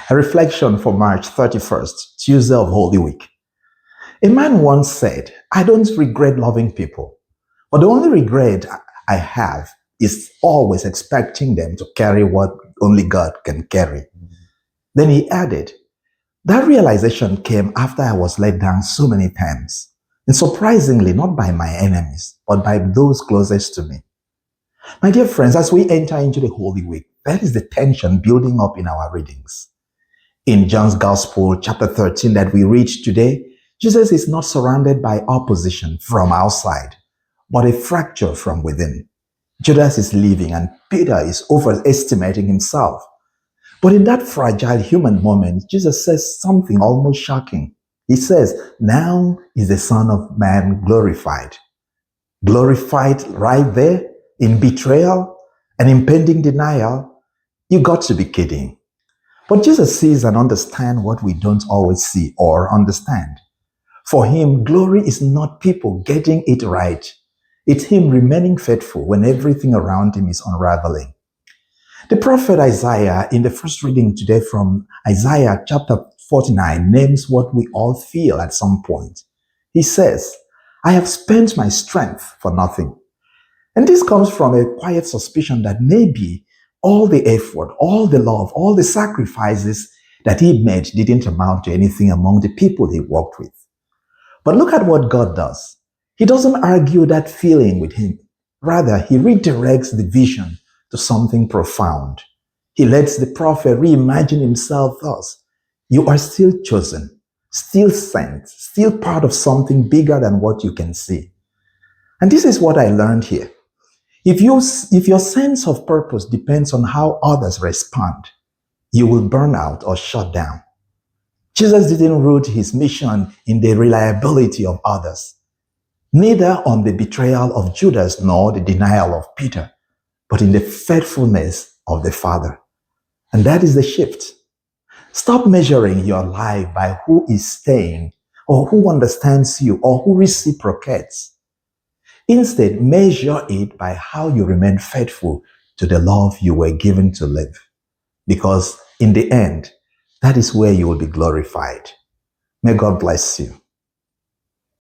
A reflection for March 31st, Tuesday of Holy Week. A man once said, I don't regret loving people, but the only regret I have is always expecting them to carry what only God can carry. Then he added, that realization came after I was let down so many times, and surprisingly, not by my enemies, but by those closest to me. My dear friends, as we enter into the Holy Week, that is the tension building up in our readings. In John's Gospel, chapter 13 that we read today, Jesus is not surrounded by opposition from outside, but a fracture from within. Judas is leaving and Peter is overestimating himself. But in that fragile human moment, Jesus says something almost shocking. He says, now is the Son of Man glorified. Glorified right there in betrayal and impending denial. You got to be kidding. But Jesus sees and understands what we don't always see or understand. For him, glory is not people getting it right. It's him remaining faithful when everything around him is unraveling. The prophet Isaiah, in the first reading today from Isaiah chapter 49, names what we all feel at some point. He says, I have spent my strength for nothing. And this comes from a quiet suspicion that maybe all the effort, all the love, all the sacrifices that he made didn't amount to anything among the people he worked with. But look at what God does. He doesn't argue that feeling with him. Rather, he redirects the vision to something profound. He lets the prophet reimagine himself thus. You are still chosen, still sent, still part of something bigger than what you can see. And this is what I learned here. If your sense of purpose depends on how others respond, you will burn out or shut down. Jesus didn't root his mission in the reliability of others, neither on the betrayal of Judas nor the denial of Peter, but in the faithfulness of the Father. And that is the shift. Stop measuring your life by who is staying or who understands you or who reciprocates. Instead, measure it by how you remain faithful to the love you were given to live. Because in the end, that is where you will be glorified. May God bless you.